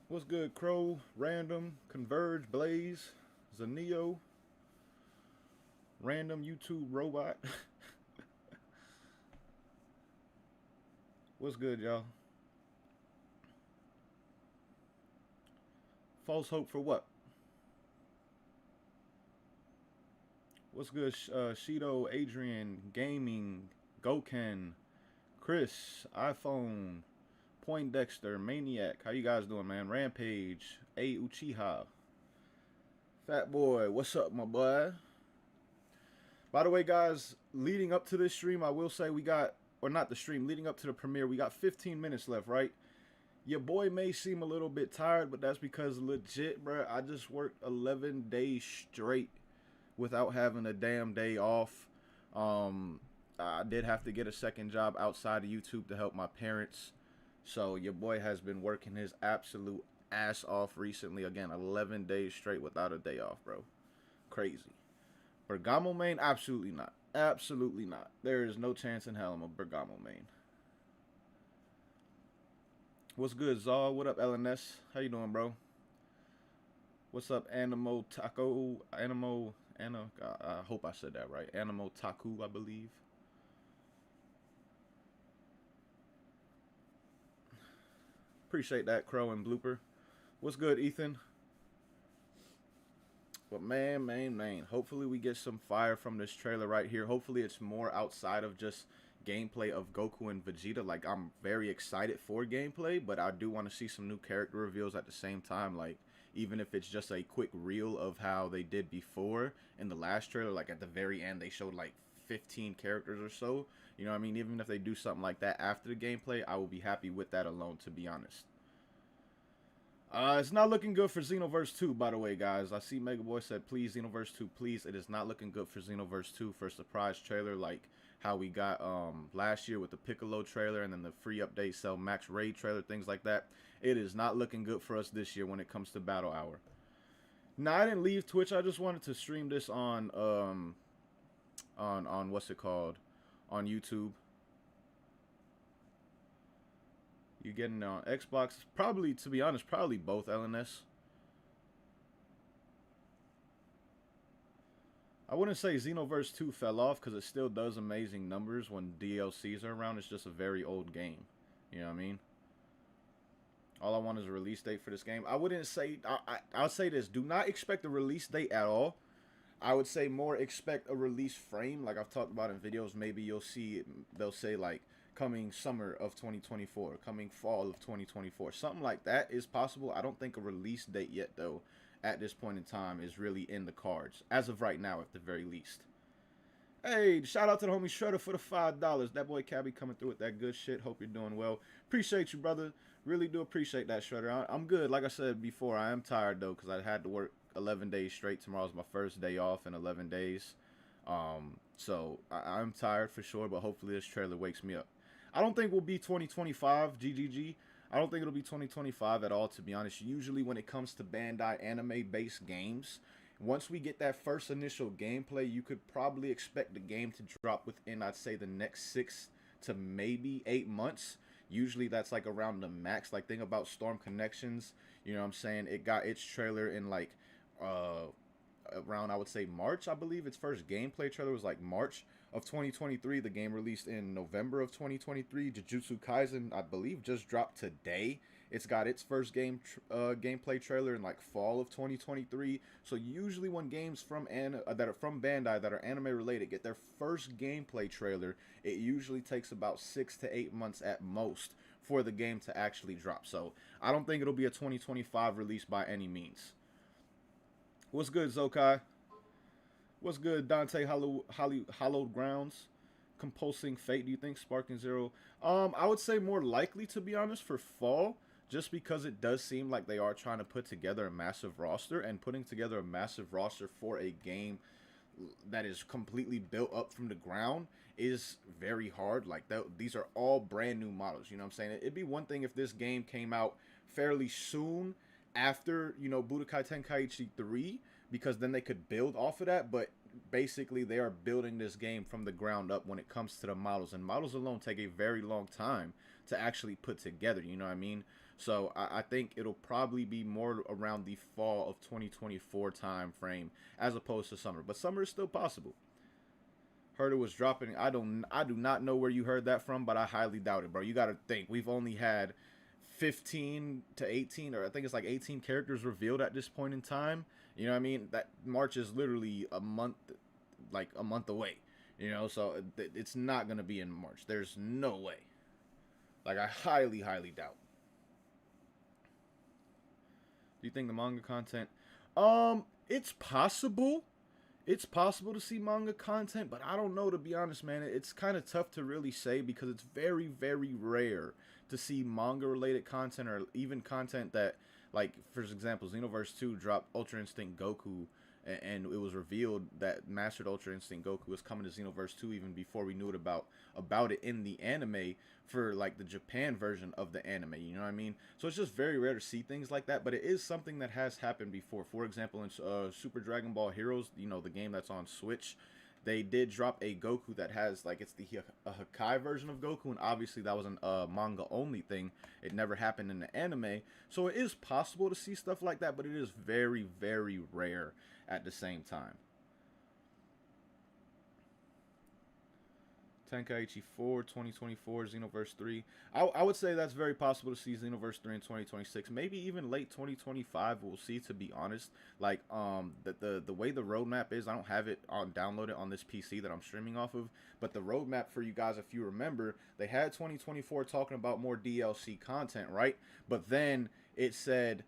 What's good, Crow, Random, Converge, Blaze, Zaneo, Random YouTube Robot? What's good, y'all? False hope for what? What's good, Shido, Adrian, Gaming, Goken, Chris, iPhone, Poindexter, Maniac. How you guys doing, man? Rampage, A Uchiha, Fat Boy. What's up, my boy? By the way, guys, leading up to this stream, I will say we got, or not the stream, leading up to the premiere, we got 15 minutes left, right? Your boy may seem a little bit tired, but that's because legit, bro, I just worked 11 days straight without having a damn day off. I did have to get a second job outside of YouTube to help my parents. So your boy has been working his absolute ass off recently. Again, 11 days straight without a day off, bro. Crazy. Bergamo main? Absolutely not. Absolutely not. There is no chance in hell I'm a Bergamo main. What's good, Zal? What up, LNS? How you doing, bro? What's up, Animo Taco? I hope I said that right. Animo Taku, I believe. Appreciate that, Crow and Blooper. What's good, Ethan? But man, hopefully we get some fire from this trailer right here. Hopefully it's more outside of just gameplay of Goku and Vegeta. Like, I'm very excited for gameplay, but I do want to see some new character reveals at the same time. Like, even if it's just a quick reel of how they did before in the last trailer, like at the very end they showed like 15 characters or so. You know what I mean? Even if they do something like that after the gameplay, I will be happy with that alone, to be honest. It's not looking good for Xenoverse 2, by the way, guys. I see Mega Boy said, please, Xenoverse 2, please. It is not looking good for Xenoverse 2 for a surprise trailer like how we got last year with the Piccolo trailer and then the free update Cell Max Raid trailer, things like that. It is not looking good for us this year when it comes to Battle Hour. Now, I didn't leave Twitch. I just wanted to stream this on what's it called? On YouTube. You getting on Xbox? Probably, to be honest, probably both, LNS. I wouldn't say Xenoverse 2 fell off because it still does amazing numbers when DLCs are around. It's just a very old game. You know what I mean? All I want is a release date for this game. I wouldn't say... I'll say this. Do not expect a release date at all. I would say more expect a release frame. Like I've talked about in videos. Maybe you'll see... They'll say like... coming summer of 2024, coming fall of 2024. Something like that is possible. I don't think a release date yet, though, at this point in time is really in the cards. As of right now, at the very least. Hey, shout out to the homie Shredder for the $5. That boy Cabby coming through with that good shit. Hope you're doing well. Appreciate you, brother. Really do appreciate that, Shredder. I'm good. Like I said before, I am tired, though, because I had to work 11 days straight. Tomorrow's my first day off in 11 days. So I'm tired for sure, but hopefully this trailer wakes me up. I don't think we'll be 2025, GGG. I don't think it'll be 2025 at all, to be honest. Usually when it comes to Bandai anime-based games, once we get that first initial gameplay, you could probably expect the game to drop within, I'd say, the next 6 to maybe 8 months. Usually that's like around the max. Like, think about Storm Connections. You know what I'm saying? It got its trailer in like around, I would say, March, I believe. Its first gameplay trailer was like March of 2023. The game released in November of 2023. Jujutsu Kaisen, I believe, just dropped today. It's got its first gameplay trailer in like fall of 2023. So usually when games that are from Bandai that are anime related get their first gameplay trailer, it usually takes about 6 to 8 months at most for the game to actually drop. So I don't think it'll be a 2025 release by any means. What's good, Zokai? What's good, Dante? Hallowed Grounds? Compulsing Fate, do you think? Sparking Zero? I would say more likely, to be honest, for fall, just because it does seem like they are trying to put together a massive roster, and putting together a massive roster for a game that is completely built up from the ground is very hard. Like, these are all brand new models, you know what I'm saying? It'd be one thing if this game came out fairly soon after, you know, Budokai Tenkaichi 3, because then they could build off of that. But basically they are building this game from the ground up when it comes to the models, and models alone take a very long time to actually put together, you know what I mean? So I think it'll probably be more around the fall of 2024 time frame as opposed to summer, but summer is still possible. Heard it was dropping. I do not know where you heard that from, but I highly doubt it, bro. You got to think we've only had 15 to 18, or I think it's like 18 characters revealed at this point in time. You know what I mean? That March is literally a month, like a month away. You know, so it's not gonna be in March. There's no way. Like, I highly, highly doubt. Do you think the manga content? It's possible. It's possible to see manga content, but I don't know, to be honest, man. It's kind of tough to really say because it's very, very rare to see manga related content, or even content that, like, for example, Xenoverse 2 dropped Ultra Instinct Goku, and it was revealed that Mastered Ultra Instinct Goku was coming to Xenoverse 2 even before we knew it about it in the anime, for like the Japan version of the anime, you know what I mean? So it's just very rare to see things like that, but it is something that has happened before. For example, in Super Dragon Ball Heroes, you know, the game that's on Switch, they did drop a Goku that has, like, it's the Hakai version of Goku, and obviously that was a manga only thing. It never happened in the anime, so it is possible to see stuff like that, but it is very, very rare at the same time. Tenkaichi 4, 2024, Xenoverse 3. I would say that's very possible to see Xenoverse 3 in 2026. Maybe even late 2025, we'll see, to be honest. Like, the way the roadmap is, I don't have it downloaded on this PC that I'm streaming off of, but the roadmap for you guys, if you remember, they had 2024 talking about more DLC content, right? But then it said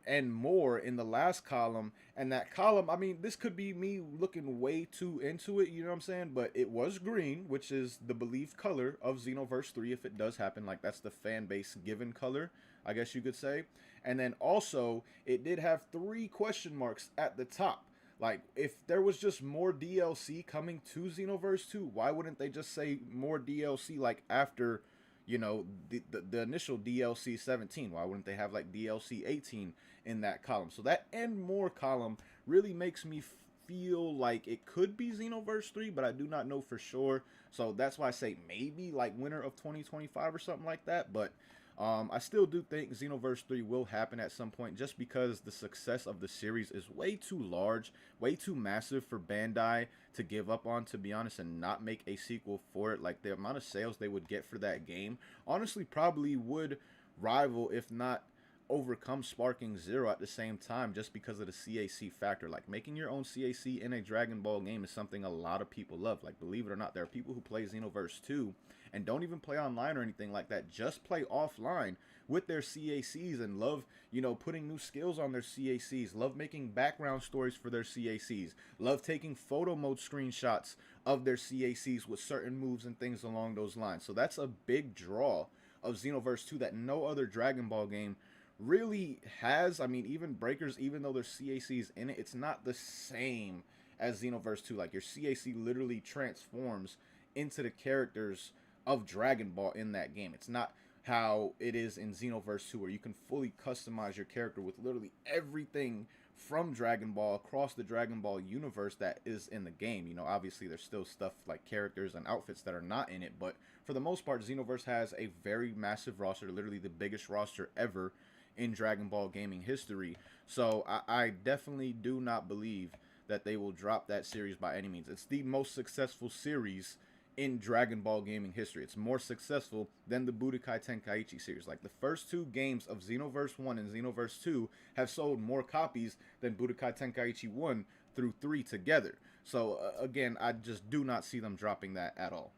and more in the last column, and that column, I mean, this could be me looking way too into it, you know what I'm saying, but it was green, which is the believed color of Xenoverse 3 if it does happen. Like, that's the fan base given color, I guess you could say. And then also it did have 3 question marks at the top. Like, if there was just more DLC coming to Xenoverse 2, why wouldn't they just say more DLC, like, after, you know, the initial DLC 17? Why wouldn't they have, like, DLC 18 in that column? So that and more column really makes me feel like it could be Xenoverse 3, but I do not know for sure. So that's why I say maybe, like, winter of 2025 or something like that. But I still do think Xenoverse 3 will happen at some point, just because the success of the series is way too large, way too massive for Bandai to give up on, to be honest, and not make a sequel for it. Like, the amount of sales they would get for that game honestly probably would rival, if not overcome, Sparking Zero at the same time, just because of the CAC factor. Like, making your own CAC in a Dragon Ball game is something a lot of people love. Like, believe it or not, there are people who play Xenoverse 2 and don't even play online or anything like that, just play offline with their CACs and love, you know, putting new skills on their CACs, love making background stories for their CACs, love taking photo mode screenshots of their CACs with certain moves and things along those lines. So that's a big draw of Xenoverse 2 that no other Dragon Ball game really has. I mean, even Breakers, even though there's CACs in it, it's not the same as Xenoverse 2. Like, your CAC literally transforms into the characters of Dragon Ball in that game. It's not how it is in Xenoverse 2, where you can fully customize your character with literally everything from Dragon Ball across the Dragon Ball universe that is in the game. You know, obviously there's still stuff like characters and outfits that are not in it, but for the most part, Xenoverse has a very massive roster, literally the biggest roster ever in Dragon Ball gaming history. So I definitely do not believe that they will drop that series by any means. It's the most successful series in Dragon Ball gaming history. It's more successful than the Budokai Tenkaichi series. Like, the first 2 games of Xenoverse 1 and Xenoverse 2 have sold more copies than Budokai Tenkaichi 1 through 3 together. So again, I just do not see them dropping that at all.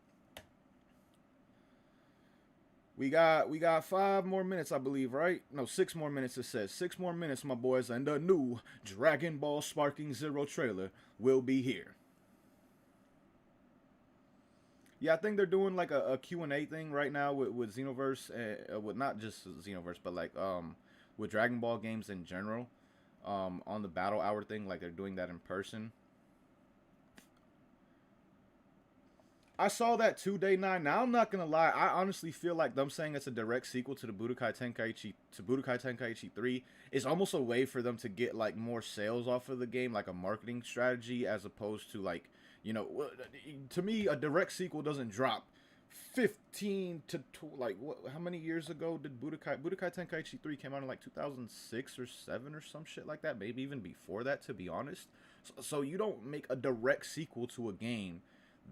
We got 5 more minutes, I believe, right? No, 6 more minutes, it says. 6 more minutes, my boys, and the new Dragon Ball Sparking Zero trailer will be here. Yeah, I think they're doing like a Q&A thing right now with Xenoverse, with not just Xenoverse, but like with Dragon Ball games in general, on the Battle Hour thing. Like, they're doing that in person. I saw that too, Day 9. Now I'm not gonna lie, I honestly feel like them saying it's a direct sequel to the Budokai Tenkaichi 3 is almost a way for them to get like more sales off of the game, like a marketing strategy, as opposed to like, you know, to me a direct sequel doesn't drop 15 to like what, how many years ago did Budokai Tenkaichi 3 came out in like 2006 or 7 or some shit like that, maybe even before that, to be honest. So you don't make a direct sequel to a game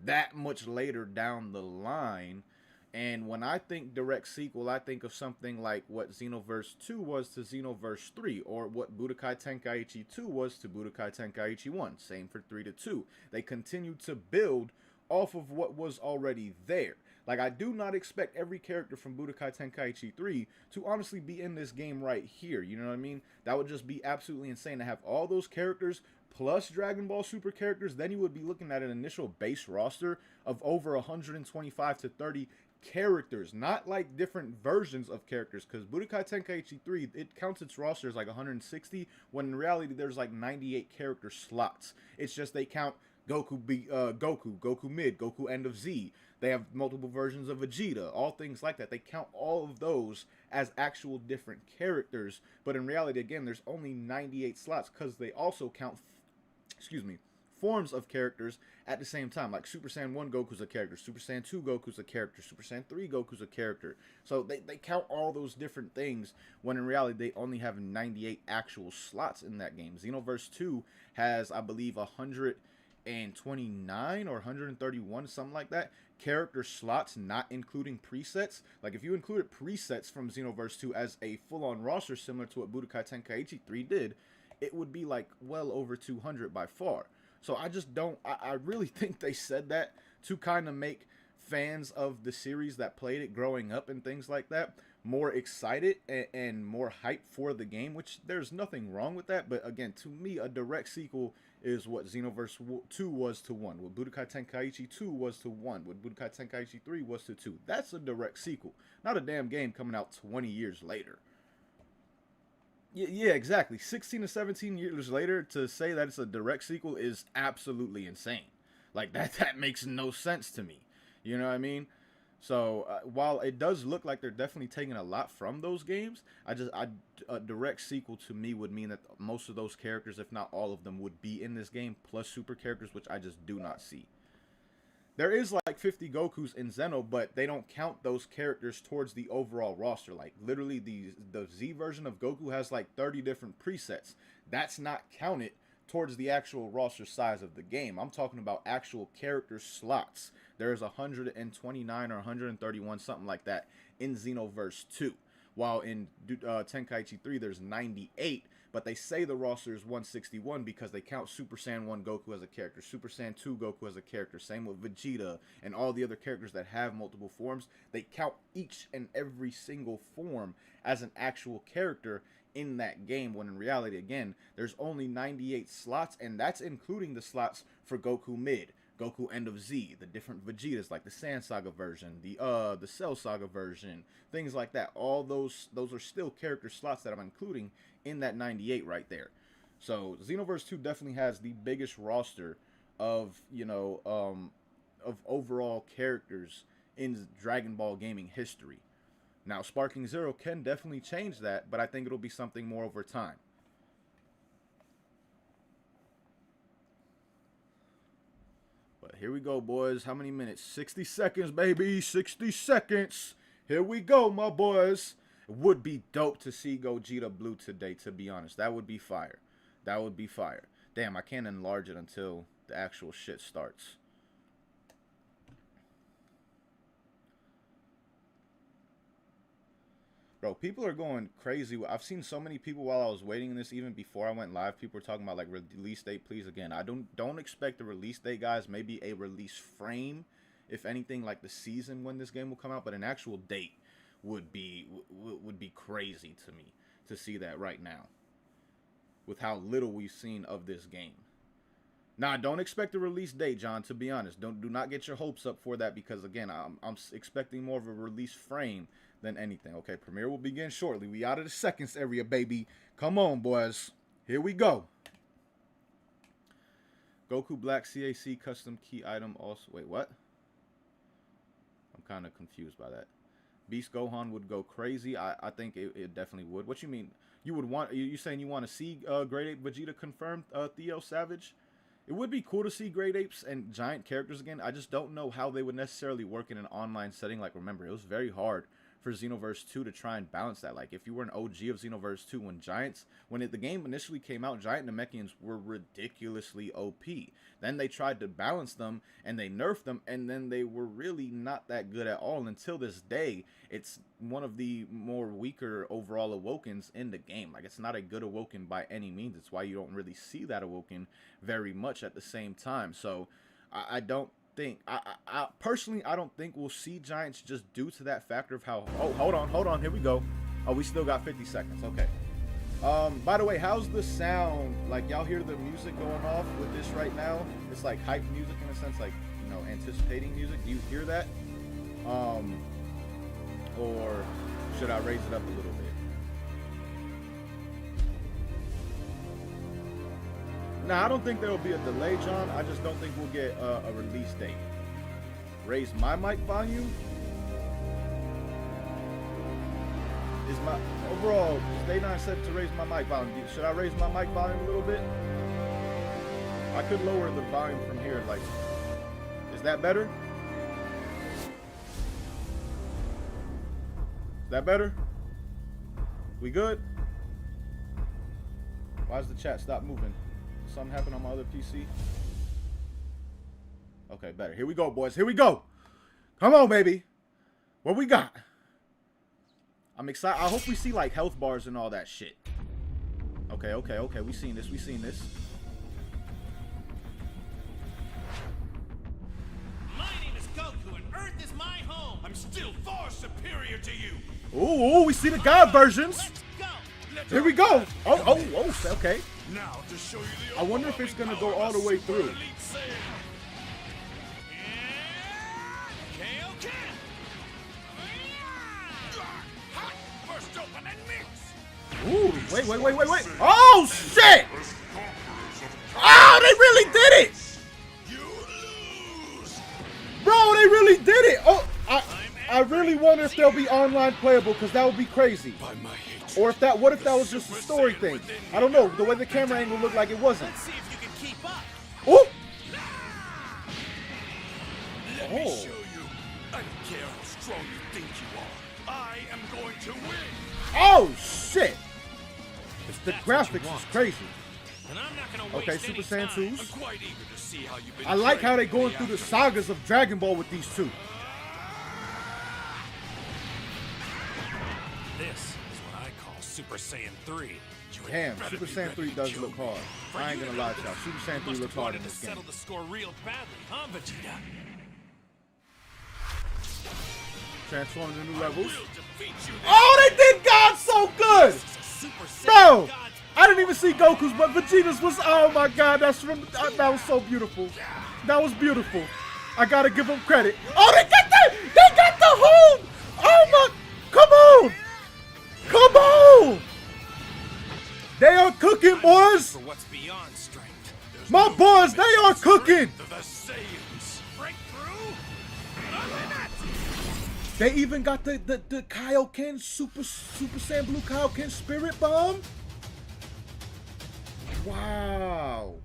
that much later down the line. And when I think direct sequel, I think of something like what Xenoverse 2 was to Xenoverse 3, or what Budokai Tenkaichi 2 was to Budokai Tenkaichi 1. Same for 3 to 2. They continued to build off of what was already there. Like, I do not expect every character from Budokai Tenkaichi 3 to honestly be in this game right here. You know what I mean? That would just be absolutely insane to have all those characters plus Dragon Ball Super characters. Then you would be looking at an initial base roster of over 125 to 30 characters, not like different versions of characters, because Budokai Tenkaichi 3, it counts its roster as like 160, when in reality there's like 98 character slots. It's just they count Goku Mid, Goku End of Z. They have multiple versions of Vegeta, all things like that. They count all of those as actual different characters, but in reality, again, there's only 98 slots because they also count, forms of characters at the same time. Like Super Saiyan 1 Goku's a character, Super Saiyan 2 Goku's a character, Super Saiyan 3 Goku's a character. So they count all those different things when in reality they only have 98 actual slots in that game. Xenoverse 2 has, I believe, 129 or 131, something like that, character slots, not including presets. Like, if you included presets from Xenoverse 2 as a full-on roster similar to what Budokai Tenkaichi 3 did, it would be like well over 200 by far. So I just don't, I really think they said that to kind of make fans of the series that played it growing up and things like that more excited and more hyped for the game, which there's nothing wrong with that. But again, to me, a direct sequel is what Xenoverse 2 was to 1, what Budokai Tenkaichi 2 was to 1, what Budokai Tenkaichi 3 was to 2. That's a direct sequel, not a damn game coming out 20 years later. Yeah, exactly. 16 to 17 years later, to say that it's a direct sequel is absolutely insane. Like, that makes no sense to me. You know what I mean? So while it does look like they're definitely taking a lot from those games, a direct sequel to me would mean that most of those characters, if not all of them, would be in this game, plus super characters, which I just do not see. There is like 50 Gokus in Zeno, but they don't count those characters towards the overall roster. Like, literally, the Z version of Goku has like 30 different presets. That's not counted towards the actual roster size of the game. I'm talking about actual character slots. There's 129 or 131, something like that, in Xenoverse 2. While in Tenkaichi 3, there's 98, but they say the roster is 161 because they count Super Saiyan 1 Goku as a character, Super Saiyan 2 Goku as a character, same with Vegeta, and all the other characters that have multiple forms. They count each and every single form as an actual character in that game, when in reality, again, there's only 98 slots, and that's including the slots for Goku Mid, Goku End of Z, the different Vegetas, like the Sand Saga version, the Cell Saga version, things like that. All those are still character slots that I'm including in that 98 right there. So Xenoverse 2 definitely has the biggest roster of, of overall characters in Dragon Ball gaming history. Now, Sparking Zero can definitely change that, but I think it'll be something more over time. But here we go, boys. How many minutes? 60 seconds, baby. 60 seconds. Here we go, my boys. It would be dope to see Gogeta Blue today, to be honest. That would be fire. That would be fire. Damn, I can't enlarge it until the actual shit starts. Bro, people are going crazy. I've seen so many people while I was waiting this, even before I went live. People were talking about like release date, please. Again, I don't expect a release date, guys. Maybe a release frame, if anything, like the season when this game will come out. But an actual date would be crazy to me to see that right now, with how little we've seen of this game. Now, don't expect a release date, John. To be honest, do not get your hopes up for that, because again, I'm expecting more of a release frame than anything. Okay, premiere will begin shortly. We out of the seconds area, baby. Come on, boys. Here we go. Goku Black CAC custom key item also. Wait, what? kind of confused by that. Beast Gohan would go crazy. I think it definitely would. What you mean? You would want? You saying you want to see Great Ape Vegeta confirmed, Theo Savage? It would be cool to see Great Apes and giant characters again. I just don't know how they would necessarily work in an online setting. Like, remember, it was very hard for Xenoverse 2 to try and balance that. Like, if you were an OG of Xenoverse 2, when the game initially came out, giant Namekians were ridiculously OP. Then they tried to balance them, and they nerfed them, and then they were really not that good at all. And until this day, it's one of the more weaker overall Awokens in the game. Like, it's not a good Awoken by any means. It's why you don't really see that Awoken very much at the same time. So, I don't think, I personally, I don't think we'll see giants just due to that factor of how, oh, hold on, here we go. Oh, we still got 50 seconds, okay. By the way, how's the sound? Like, y'all hear the music going off with this right now? It's like hype music in a sense, like, you know, anticipating music. Do you hear that? Or should I raise it up a little bit? Nah, I don't think there will be a delay, John. I just don't think we'll get a release date. Raise my mic volume. Is my overall Stay 9 set to raise my mic volume? Should I raise my mic volume a little bit? I could lower the volume from here. Like, is that better? Is that better? We good? Why does the chat stop moving? Something happened on my other PC. Okay, better. Here we go, boys. Here we go. Come on, baby. What we got? I'm excited. I hope we see like health bars and all that shit. Okay. We seen this. My name is Goku, and Earth is my home. I'm still far superior to you. Ooh, we see the God versions. Let's go. Here we go. Oh, okay. Now to show you the I wonder if it's gonna go all the way through. Ooh, wait. Oh, shit! Oh, they really did it! Bro, they really did it! Oh, I really wonder if they'll be online playable, because that would be crazy. Or if that, what if that was just a story thing? I don't know. The way the camera angle looked like it wasn't. Let's see if you can keep up. Ooh! Let me show you. I don't care how strong you think you are. I am going to win. Oh, shit! The graphics is crazy. And I'm not gonna waste Okay, Super Saiyan 2s. I'm quite eager to see how you've been I like how they trained going through the sagas of Dragon Ball with these two. This is what I call Super Saiyan 3. Damn, Super Saiyan 3 does look hard. I ain't gonna lie to y'all. Super Saiyan 3 looks hard in this game. Settle the score real badly, huh, Vegeta? Transforming to new levels. We'll defeat you. Oh, they did God so good! Bro, I didn't even see Goku's, but Vegeta's was, oh my God, that was so beautiful. That was beautiful. I gotta give them credit. Oh, they got the whole, oh my, come on! They are cooking, boys. For what's beyond strength. My boys, they are cooking. The Saiyans break through. They even got the Kaioken Super Saiyan Blue Kaioken Spirit Bomb. Wow.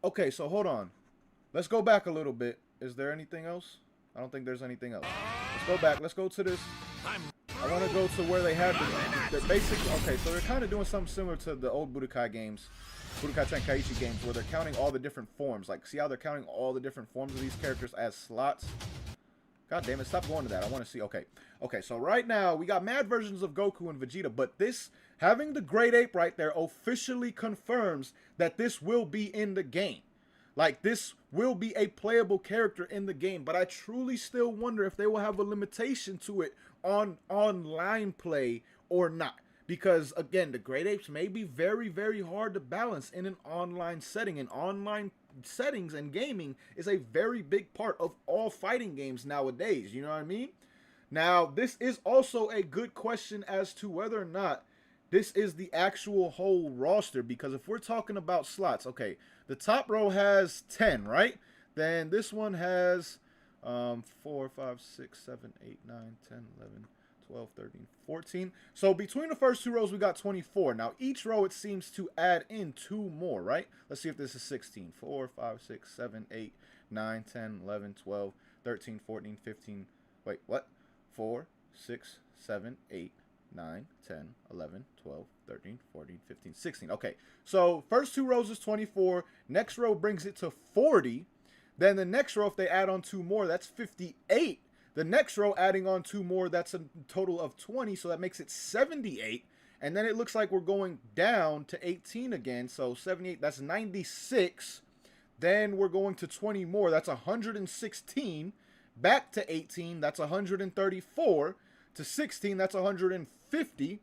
Okay, so hold on. Let's go back a little bit. Is there anything else? I don't think there's anything else. Let's go back. Let's go to this. I want to go to where they have the basic. Okay, so they're kind of doing something similar to the old Budokai games. Budokai Tenkaichi games, where they're counting all the different forms. Like, see how they're counting all the different forms of these characters as slots? God damn it, stop going to that. I want to see. Okay, so right now, we got mad versions of Goku and Vegeta, but this, having the Great Ape right there, officially confirms that this will be in the game. Like, this will be a playable character in the game, but I truly still wonder if they will have a limitation to it on online play or not. Because, again, the Great Apes may be very, very hard to balance in an online setting. And online settings and gaming is a very big part of all fighting games nowadays. You know what I mean? Now, this is also a good question as to whether or not this is the actual whole roster, because if we're talking about slots, okay, the top row has 10, right? Then this one has 4, 5, 6, 7, 8, 9, 10, 11, 12, 13, 14. So between the first two rows, we got 24. Now, each row, it seems to add in 2 more, right? Let's see if this is 16. 4, 5, 6, 7, 8, 9, 10, 11, 12, 13, 14, 15. Wait, what? 4, 6, 7, 8, 9, 10, 11, 12, 13, 14, 15, 16. Okay, so first two rows is 24. Next row brings it to 40. Then the next row, if they add on 2 more, that's 58. The next row adding on 2 more, that's a total of 20. So that makes it 78. And then it looks like we're going down to 18 again. So 78, that's 96. Then we're going to 20 more. That's 116. Back to 18, that's 134. To 16, that's 150.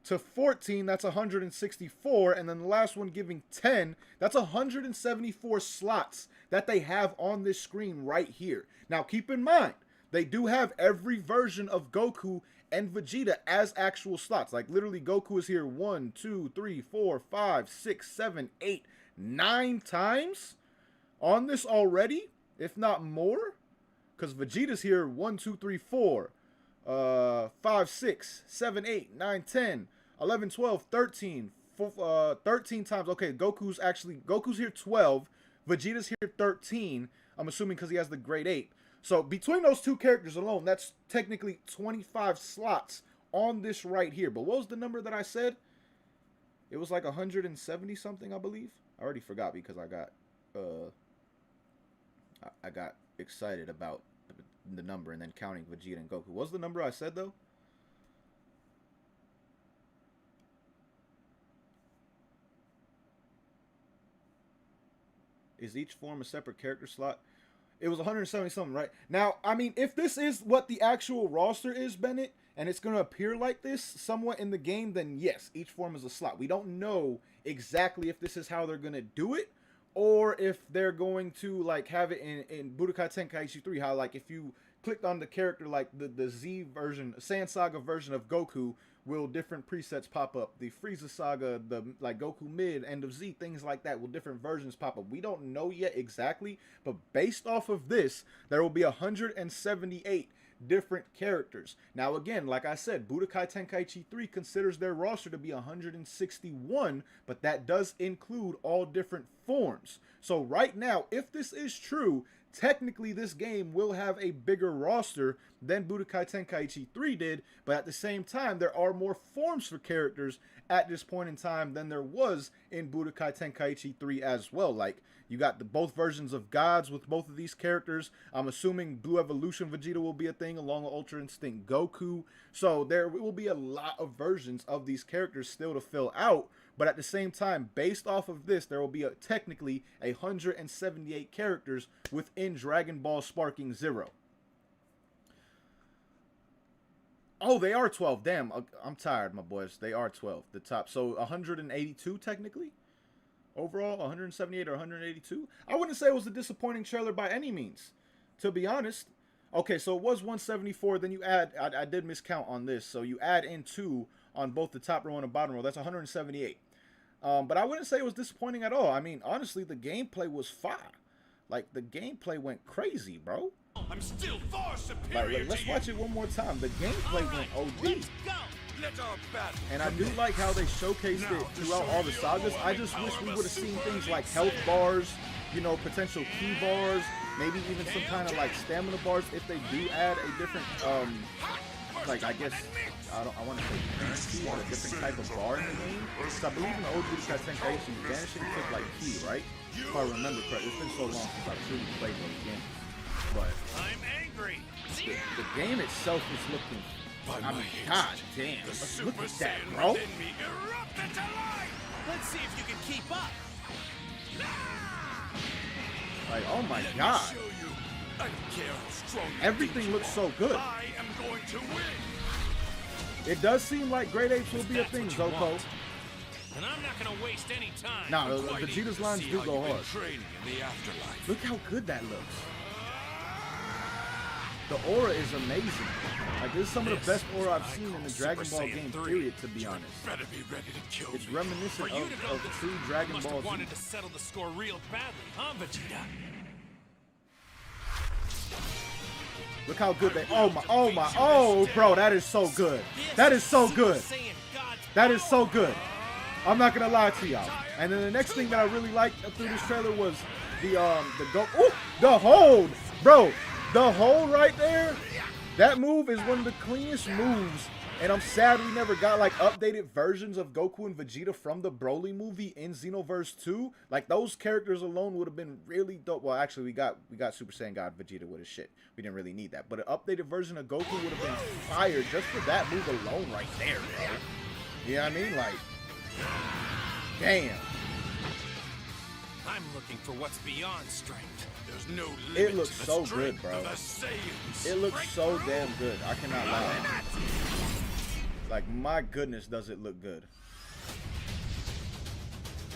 To 14, that's 164. And then the last one giving 10, that's 174 slots that they have on this screen right here. Now, keep in mind, they do have every version of Goku and Vegeta as actual slots. Like, literally, Goku is here 1, 2, 3, 4, 5, 6, 7, 8, 9 times on this already, if not more. Because Vegeta's here 1, 2, 3, 4, 5, 6, 7, 8, 9, 10, 11, 12, 13, 13 times. Okay, Goku's here 12. Vegeta's here 13. I'm assuming because he has the grade 8. So between those two characters alone, that's technically 25 slots on this right here. But what was the number that I said? It was like 170 something, I believe. I already forgot because I got excited about the number and then counting Vegeta and Goku. What was the number I said though? Is each form a separate character slot? It was 170 something, right? Now, I mean, if this is what the actual roster is, Bennett, and it's going to appear like this somewhat in the game, then yes, each form is a slot. We don't know exactly if this is how they're going to do it, or if they're going to, like, have it in Budokai Tenkaichi 3, how, like, if you clicked on the character, like, the Z version, Saiyan Saga version of Goku, will different presets pop up. The Frieza Saga, the like Goku Mid, End of Z, things like that, will different versions pop up. We don't know yet exactly, but based off of this, there will be 178 different characters. Now again, like I said, Budokai Tenkaichi 3 considers their roster to be 161, but that does include all different forms. So right now, if this is true, technically this game will have a bigger roster than Budokai Tenkaichi 3 did, but at the same time, there are more forms for characters at this point in time than there was in Budokai Tenkaichi 3 as well. Like, you got both versions of gods with both of these characters. I'm assuming Blue Evolution Vegeta will be a thing along with Ultra Instinct Goku. So there will be a lot of versions of these characters still to fill out. But at the same time, based off of this, there will be technically 178 characters within Dragon Ball Sparking Zero. Oh, they are 12. Damn, I'm tired, my boys. They are 12. The top. So 182 technically. Overall, 178 or 182. I wouldn't say it was a disappointing trailer by any means, to be honest. Okay, so it was 174. Then you add, I did miscount on this. So you add in 2 on both the top row and the bottom row. That's 178. But I wouldn't say it was disappointing at all. I mean, honestly, the gameplay was fire. Like, the gameplay went crazy, bro. I'm still far superior. Like, let's watch it one more time. The gameplay went OD. Let's go. Let our battle. And I do like how they showcased it throughout all the sagas. I just wish we would have seen things like health bars, you know, potential key bars, maybe even some kind of like stamina bars if they do add a different, like, I guess, I want to say currency or a different type of bar in the game. So I believe in the old Budokai Tenkaichi, vanishing took like key, right? If I remember correctly. It's been so long since I've truly played those games. But I'm angry. the game itself is looking, I mean, god damn, look at that, bro. Let's see if you can keep up. Like, oh my god. Everything looks so good. I am going to win. It does seem like grade 8 will be a thing, Zoko. And I'm not gonna waste any time. Nah, Vegeta's lines do go hard. Training in the afterlife. Look how good that looks. The aura is amazing. Like, this is some of the best aura I've seen in the Dragon Ball game, period, to be honest. Better be ready to kill It's me. reminiscent For you to know of this, true you Dragon must Ball have Z. wanted to settle the score real badly, huh, Vegeta? Look how good they. Oh, bro, that is so good. That is so good. That is so good. I'm not gonna lie to y'all. And then the next thing that I really liked through this trailer was the hold, bro. The hold right there. That move is one of the cleanest moves. And I'm sad we never got like updated versions of Goku and Vegeta from the Broly movie in Xenoverse 2. Like, those characters alone would have been really dope. Well, actually, we got Super Saiyan God Vegeta with his shit. We didn't really need that. But an updated version of Goku would have been fire just for that move alone right there, bro. You know what I mean? Like, damn. I'm looking for what's beyond strength. There's no limit It looks to the so good, strength bro. of the Saiyans. It looks so damn good. I cannot lie. Like, my goodness, does it look good.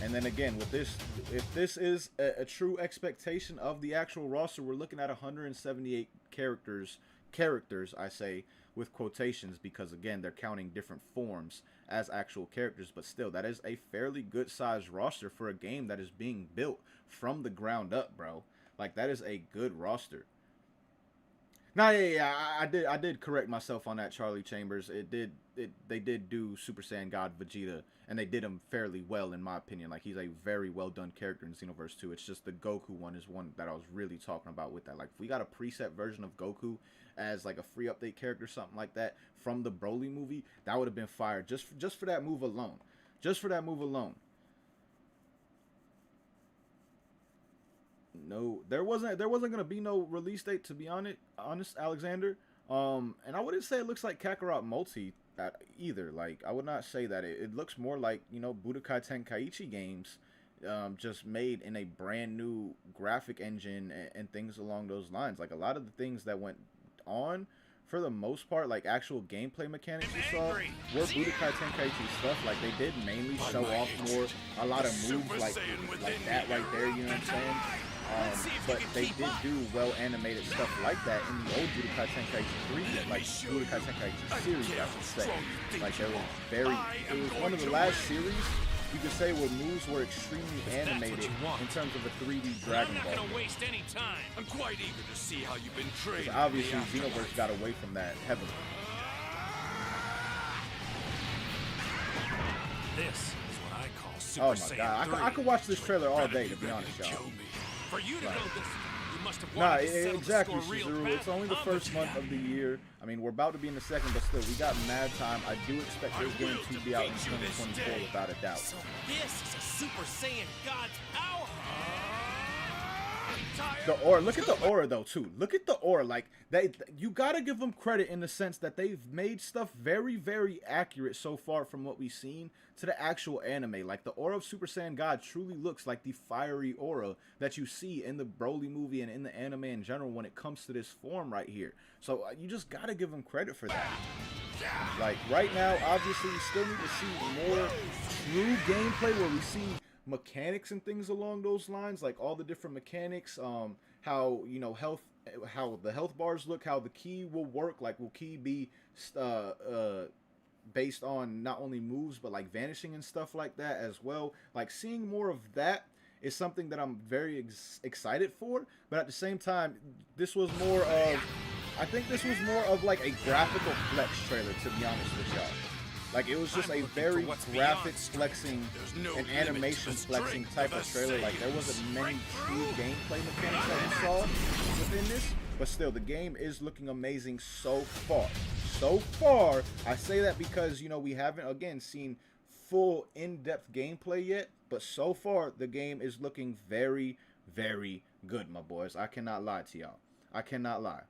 And then again, with this, if this is a true expectation of the actual roster, we're looking at 178 characters, I say, with quotations, because again, they're counting different forms as actual characters, but still, that is a fairly good sized roster for a game that is being built from the ground up, bro. Like, that is a good roster. Nah, yeah, I did correct myself on that, Charlie Chambers. They did do Super Saiyan God Vegeta, and they did him fairly well, in my opinion. Like, he's a very well done character in Xenoverse 2. It's just the Goku one is one that I was really talking about with that. Like, if we got a preset version of Goku as like a free update character, something like that, from the Broly movie, that would have been fire. Just for that move alone. Just for that move alone. No, there wasn't gonna be no release date, to be honest, Alexander. And I wouldn't say it looks like Kakarot Multi either. Like, I would not say that. It looks more like, you know, Budokai Tenkaichi games, just made in a brand new graphic engine and things along those lines. Like, a lot of the things that went on, for the most part, like actual gameplay mechanics you saw, were Budokai Tenkaichi stuff. Like, they did mainly show off more a lot of moves like that right there. You know what I'm saying? But they did do well animated stuff like that in the old Budokai Tenkaichi 3, like Budokai Tenkaichi series, I should say. Like, they were it was one of the last series, you could say, where moves were extremely animated in terms of a 3D Dragon Ball. I'm not gonna waste any time. I'm quite eager to see how you've been trained. Obviously, Xenoverse got away from that heavily. This is what I call Super Oh my Saiyan god, 3. I could watch this trailer all day, to be honest, y'all. For you to know this, you must have Nah, wanted to settle exactly, the score real Shizuru. badly, It's only the huh, first Vegeta? month of the year. I mean, we're about to be in the second, but still, we got mad time. I do expect this game to be out in 2024 without a doubt. So this is a Super Saiyan God's power. The aura, look at the aura though too. Look at the aura. Like, you gotta give them credit in the sense that they've made stuff very, very accurate so far from what we've seen to the actual anime. Like, the aura of Super Saiyan God truly looks like the fiery aura that you see in the Broly movie and in the anime in general when it comes to this form right here. So you just gotta give them credit for that. Like, right now, obviously, we still need to see more true gameplay where we see mechanics and things along those lines, like all the different mechanics, how, you know, how the health bars look, how the key will work. Like, will key be based on not only moves but like vanishing and stuff like that as well. Like, seeing more of that is something that I'm very excited for, but at the same time, this was more of, I think this was more of like a graphical flex trailer, to be honest with y'all. Like, it was just a very graphic flexing and animation flexing type of trailer. Like, there wasn't many true gameplay mechanics that we saw within this, but still, the game is looking amazing so far. So far, I say that because, you know, we haven't, again, seen full in-depth gameplay yet, but so far, the game is looking very, very good, my boys. I cannot lie to y'all. I cannot lie.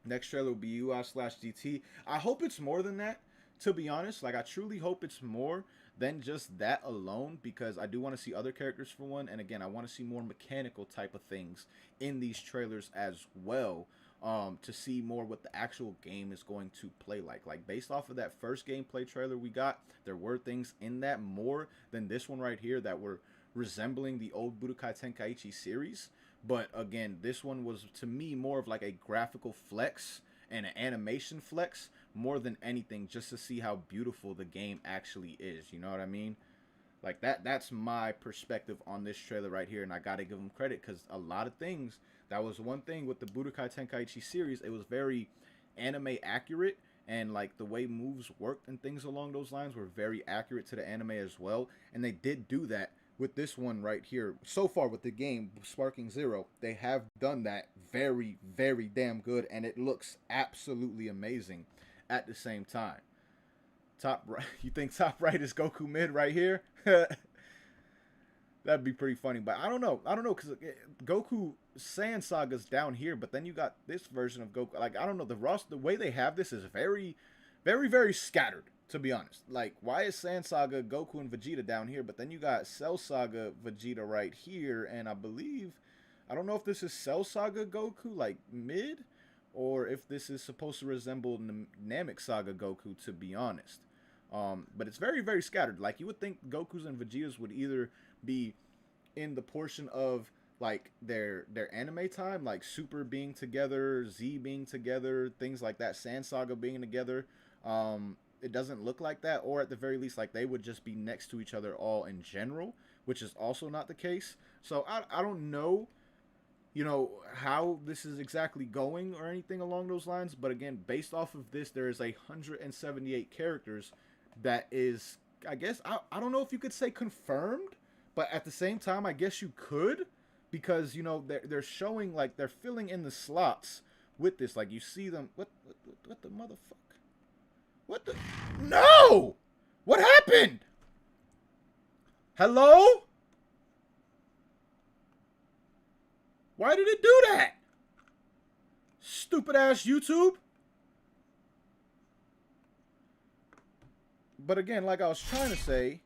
Next trailer will be UI/GT. I hope it's more than that. To be honest, like, I truly hope it's more than just that alone, because I do want to see other characters for one, and again, I want to see more mechanical type of things in these trailers as well, to see more what the actual game is going to play like. Like, based off of that first gameplay trailer we got, there were things in that more than this one right here that were resembling the old Budokai Tenkaichi series. But again, this one was to me more of like a graphical flex and an animation flex more than anything, just to see how beautiful the game actually is. You know what I mean? Like that's my perspective on this trailer right here, and I gotta give them credit because a lot of things, that was one thing with the Budokai Tenkaichi series, it was very anime accurate, and like the way moves worked and things along those lines were very accurate to the anime as well, and they did do that with this one right here. So far with the game Sparking Zero, they have done that very, very damn good, and it looks absolutely amazing at the same time. Top right, you think top right is Goku mid right here? That'd be pretty funny, but I don't know because Goku Saiyan Saga's down here, but then you got this version of Goku. Like, I don't know, the way they have this is very, very, very scattered, to be honest. Like, why is Saiyan Saga, Goku, and Vegeta down here, but then you got Cell Saga Vegeta right here, and I don't know if this is Cell Saga Goku, like, mid, or if this is supposed to resemble Namek Saga Goku, to be honest. But it's very, very scattered. Like, you would think Goku's and Vegeta's would either be in the portion of, like, their anime time, like Super being together, Z being together, things like that, Saiyan Saga being together. It doesn't look like that, or at the very least, like, they would just be next to each other all in general, which is also not the case. So I don't know, you know, how this is exactly going or anything along those lines. But again, based off of this, there is 178 characters that is, I guess, I don't know if you could say confirmed, but at the same time, I guess you could, because, you know, they're showing, like, they're filling in the slots with this. Like, you see them, what the motherfucker? What the, no! What happened? Hello? Why did it do that? Stupid ass YouTube. But again, like I was trying to say,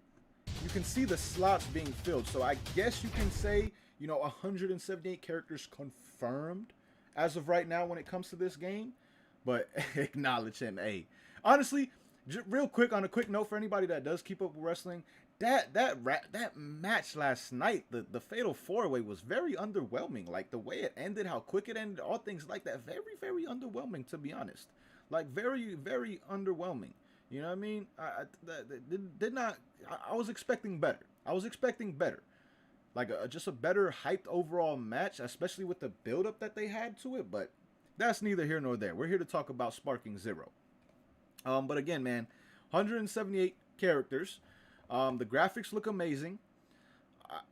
you can see the slots being filled. So I guess you can say, you know, 178 characters confirmed as of right now when it comes to this game. But acknowledge him. Hey, honestly, real quick, on a quick note for anybody that does keep up with wrestling, that match last night, the Fatal 4-Way was very underwhelming. Like, the way it ended, how quick it ended, all things like that, very, very underwhelming, to be honest. Like, very, very underwhelming. You know what I mean? I was expecting better. Like, just a better hyped overall match, especially with the build-up that they had to it. But that's neither here nor there. We're here to talk about Sparking Zero. But again, man, 178 characters. The graphics look amazing.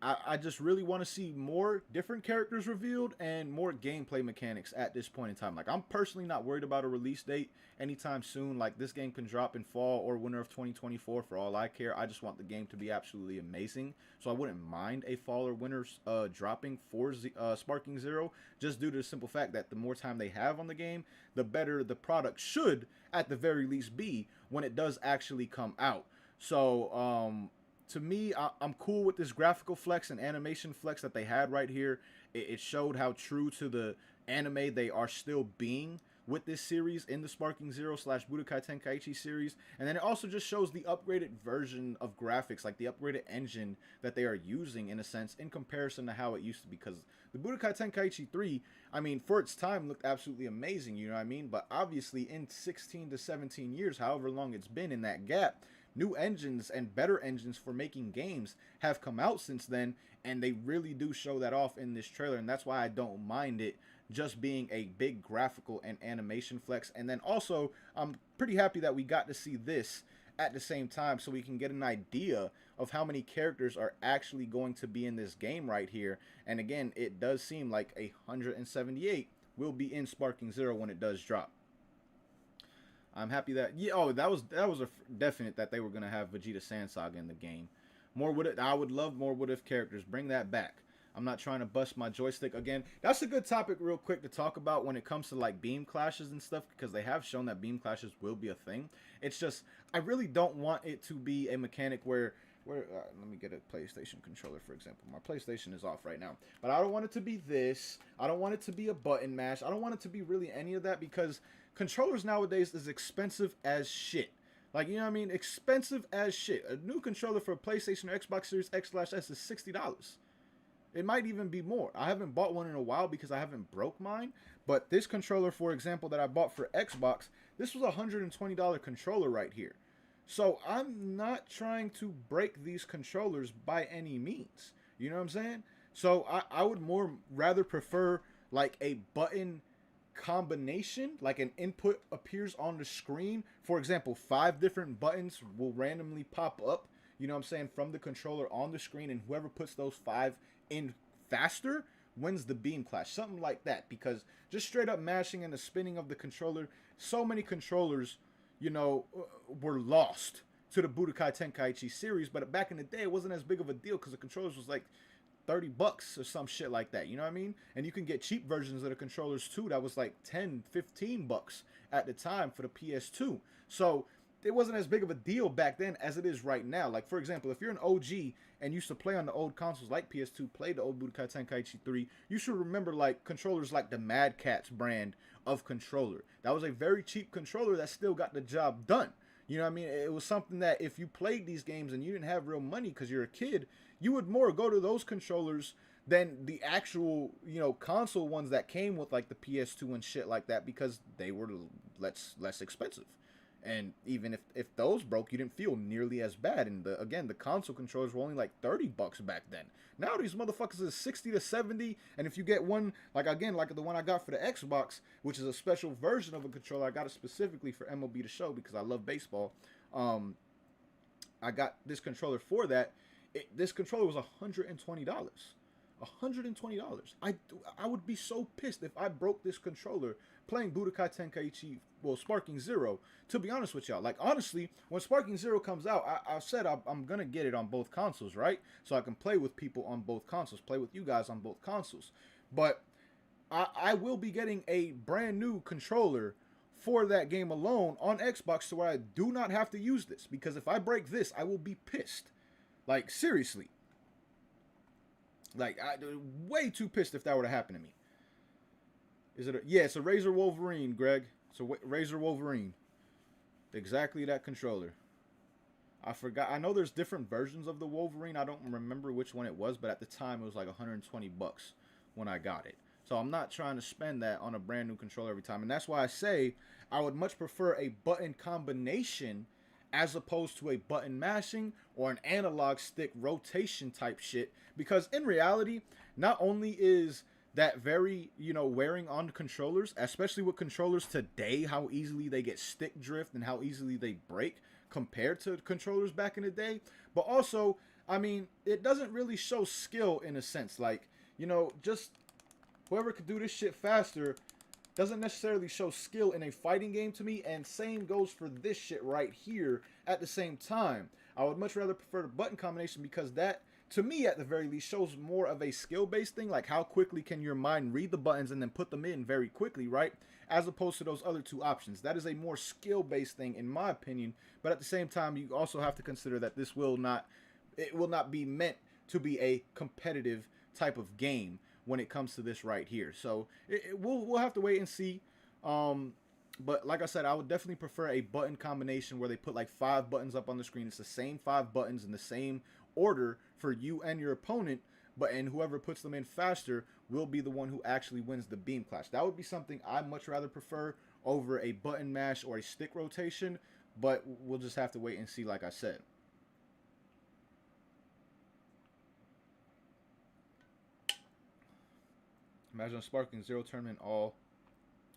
I just really want to see more different characters revealed and more gameplay mechanics at this point in time. Like, I'm personally not worried about a release date anytime soon. Like, this game can drop in fall or winter of 2024 for all I care. I just want the game to be absolutely amazing. So I wouldn't mind a fall or winter dropping for Sparking Zero, just due to the simple fact that the more time they have on the game, the better the product should at the very least be when it does actually come out. So, to me, I'm cool with this graphical flex and animation flex that they had right here. It showed how true to the anime they are still being with this series in the Sparking Zero / Budokai Tenkaichi series. And then it also just shows the upgraded version of graphics, like the upgraded engine that they are using, in a sense, in comparison to how it used to be. Because the Budokai Tenkaichi 3, I mean, for its time, looked absolutely amazing, you know what I mean? But obviously, in 16 to 17 years, however long it's been in that gap, new engines and better engines for making games have come out since then, and they really do show that off in this trailer, and that's why I don't mind it just being a big graphical and animation flex. And then also, I'm pretty happy that we got to see this at the same time, so we can get an idea of how many characters are actually going to be in this game right here. And again, it does seem like 178 will be in Sparking Zero when it does drop. I'm happy that, yeah, oh, that was a definite that they were gonna have Vegeta Saiyan Saga in the game. I would love more what if characters. Bring that back. I'm not trying to bust my joystick again. That's a good topic real quick to talk about when it comes to, like, beam clashes and stuff, because they have shown that beam clashes will be a thing. It's just, I really don't want it to be a mechanic where let me get a PlayStation controller, for example. My PlayStation is off right now, but I don't want it to be this. I don't want it to be a button mash. I don't want it to be really any of that, because controllers nowadays is expensive as shit. Like, you know what I mean? Expensive as shit. A new controller for a PlayStation or Xbox Series X/S is $60. It might even be more. I haven't bought one in a while because I haven't broke mine. But this controller, for example, that I bought for Xbox, this was a $120 controller right here. So I'm not trying to break these controllers by any means. You know what I'm saying? So I would more rather prefer like a button combination, like an input appears on the screen. For example, 5 different buttons will randomly pop up, you know what I'm saying, from the controller on the screen, and whoever puts those 5 in faster wins the beam clash, something like that. Because just straight up mashing and the spinning of the controller, so many controllers, you know, were lost to the Budokai Tenkaichi series. But back in the day, it wasn't as big of a deal because the controllers was like $30 or some shit like that, you know what I mean? And you can get cheap versions of the controllers too that was like 10, 15 bucks at the time for the PS2. So it wasn't as big of a deal back then as it is right now. Like, for example, if you're an OG and used to play on the old consoles like PS2, played the old Budokai Tenkaichi 3, you should remember like controllers like the Mad Catz brand of controller. That was a very cheap controller that still got the job done. You know what I mean? It was something that if you played these games and you didn't have real money because you're a kid, you would more go to those controllers than the actual, you know, console ones that came with like the PS2 and shit like that, because they were less expensive. And even if those broke, you didn't feel nearly as bad. And again, the console controllers were only like $30 back then. Now these motherfuckers is 60 to 70. And if you get one, like again, like the one I got for the Xbox, which is a special version of a controller, I got it specifically for MLB The Show because I love baseball. I got this controller for that. This controller was $120. $120. I would be so pissed if I broke this controller playing Budokai Tenkaichi, well, Sparking Zero, to be honest with y'all. Like, honestly, when Sparking Zero comes out, I said I'm going to get it on both consoles, right? So I can play with people on both consoles, play with you guys on both consoles. But I will be getting a brand new controller for that game alone on Xbox, so where I do not have to use this. Because if I break this, I will be pissed. Like, seriously. Like, way too pissed if that were to happen to me. Is it yeah, it's a Razor Wolverine, Greg. It's a Razor Wolverine. Exactly that controller. I forgot. I know there's different versions of the Wolverine. I don't remember which one it was, but at the time it was like 120 bucks when I got it. So I'm not trying to spend that on a brand new controller every time. And that's why I say I would much prefer a button combination as opposed to a button mashing or an analog stick rotation type shit. Because in reality, not only is that very, you know, wearing on controllers, especially with controllers today, how easily they get stick drift and how easily they break compared to controllers back in the day. But also, I mean, it doesn't really show skill in a sense. Like, you know, just whoever could do this shit faster doesn't necessarily show skill in a fighting game to me. And same goes for this shit right here at the same time. I would much rather prefer the button combination because that, to me at the very least, shows more of a skill-based thing. Like how quickly can your mind read the buttons and then put them in very quickly, right? As opposed to those other two options. That is a more skill-based thing in my opinion. But at the same time, you also have to consider that this will not be meant to be a competitive type of game when it comes to this right here. So we'll have to wait and see. But like I said, I would definitely prefer a button combination where they put like 5 buttons up on the screen. It's the same 5 buttons in the same order for you and your opponent, and whoever puts them in faster will be the one who actually wins the beam clash. That would be something I much rather prefer over a button mash or a stick rotation, but we'll just have to wait and see, like I said. Imagine a Sparking Zero tournament, all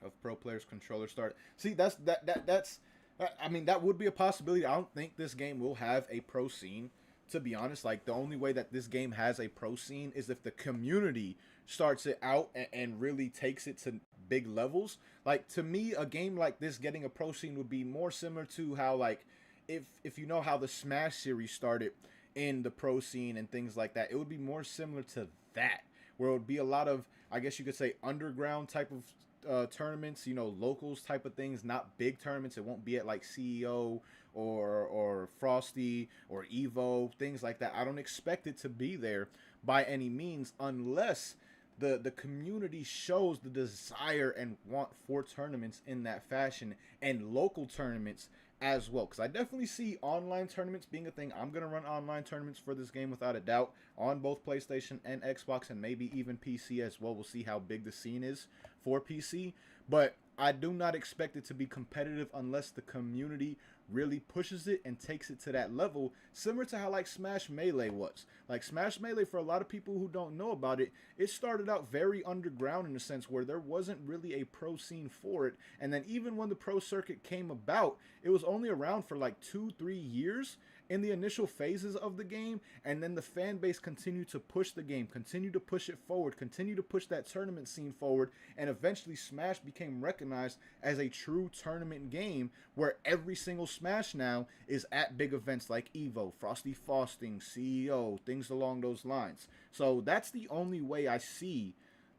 of pro players' controller start. See, that's I mean, that would be a possibility. I don't think this game will have a pro scene, to be honest. Like, the only way that this game has a pro scene is if the community starts it out and really takes it to big levels. Like, to me, a game like this getting a pro scene would be more similar to how, like, if you know how the Smash series started in the pro scene and things like that, it would be more similar to that, where it would be a lot of, I guess you could say, underground type of tournaments, you know, locals type of things, not big tournaments. It won't be at like CEO or Frosty or Evo, things like that. I don't expect it to be there by any means unless the community shows the desire and want for tournaments in that fashion and local tournaments as well, because I definitely see online tournaments being a thing. I'm going to run online tournaments for this game without a doubt on both PlayStation and Xbox, and maybe even PC as well. We'll see how big the scene is for PC, but I do not expect it to be competitive unless the community really pushes it and takes it to that level, similar to how like Smash Melee was. Like Smash Melee, for a lot of people who don't know about it, it started out very underground in a sense where there wasn't really a pro scene for it, and then even when the pro circuit came about, it was only around for like 2-3 years in the initial phases of the game, and then the fan base continued to push the game, continue to push it forward, continue to push that tournament scene forward, and eventually Smash became recognized as a true tournament game where every single Smash now is at big events like EVO, Frosty Fausting, CEO, things along those lines. So that's the only way I see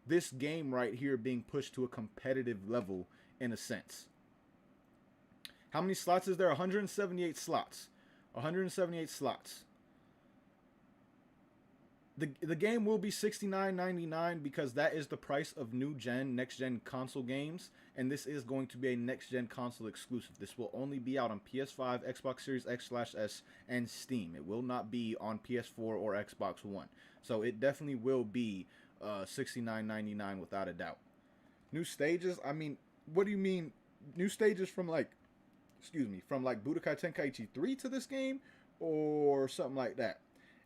this game right here being pushed to a competitive level in a sense. How many slots is there? 178 slots. 178 slots. The game will be $69.99 because that is the price of new gen, next gen console games, and this is going to be a next gen console exclusive. This will only be out on PS5, Xbox Series X/S, and Steam. It will not be on PS4 or Xbox One. So it definitely will be $69.99 without a doubt. New stages? I mean, what do you mean new stages from like, excuse me, from like Budokai Tenkaichi 3 to this game or something like that?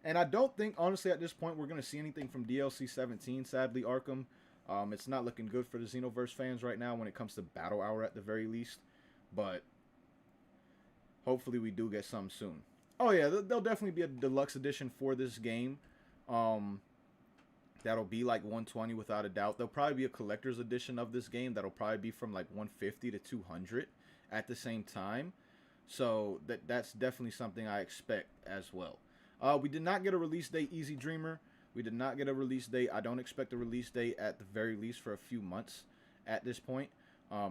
And I don't think, honestly, at this point, we're going to see anything from DLC 17, sadly, Arkham. It's not looking good for the Xenoverse fans right now when it comes to Battle Hour at the very least. But hopefully we do get some soon. Oh yeah, there'll definitely be a deluxe edition for this game. That'll be like $120 without a doubt. There'll probably be a collector's edition of this game that'll probably be from like $150 to $200 at the same time. So that's definitely something I expect as well. We did not get a release date, Easy Dreamer. We did not get a release date. I don't expect a release date at the very least for a few months at this point.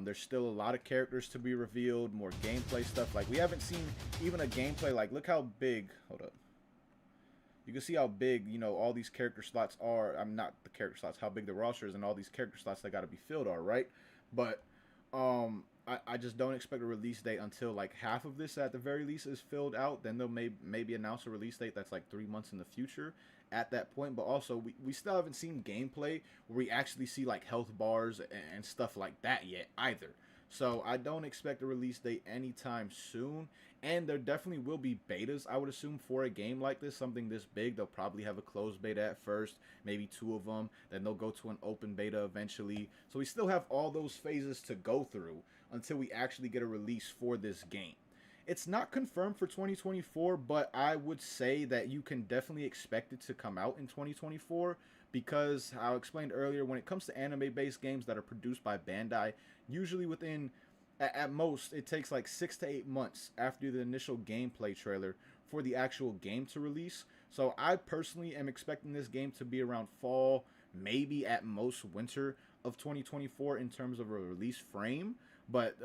There's still a lot of characters to be revealed, more gameplay stuff. Like, we haven't seen even a gameplay. Like, look how big, hold up. You can see how big, you know, all these character slots are. I'm not the character slots, how big the roster is and all these character slots that got to be filled are, right? But, I just don't expect a release date until like half of this at the very least is filled out. Then they'll maybe announce a release date that's like 3 months in the future at that point. But also we still haven't seen gameplay where we actually see like health bars and stuff like that yet either. So I don't expect a release date anytime soon. And there definitely will be betas, I would assume, for a game like this, something this big. They'll probably have a closed beta at first, maybe 2 of them. Then they'll go to an open beta eventually. So we still have all those phases to go through until we actually get a release for this game. It's not confirmed for 2024, but I would say that you can definitely expect it to come out in 2024 because, I explained earlier, when it comes to anime-based games that are produced by Bandai, usually within, at most, it takes like 6 to 8 months after the initial gameplay trailer for the actual game to release. So I personally am expecting this game to be around fall, maybe at most winter of 2024 in terms of a release frame. But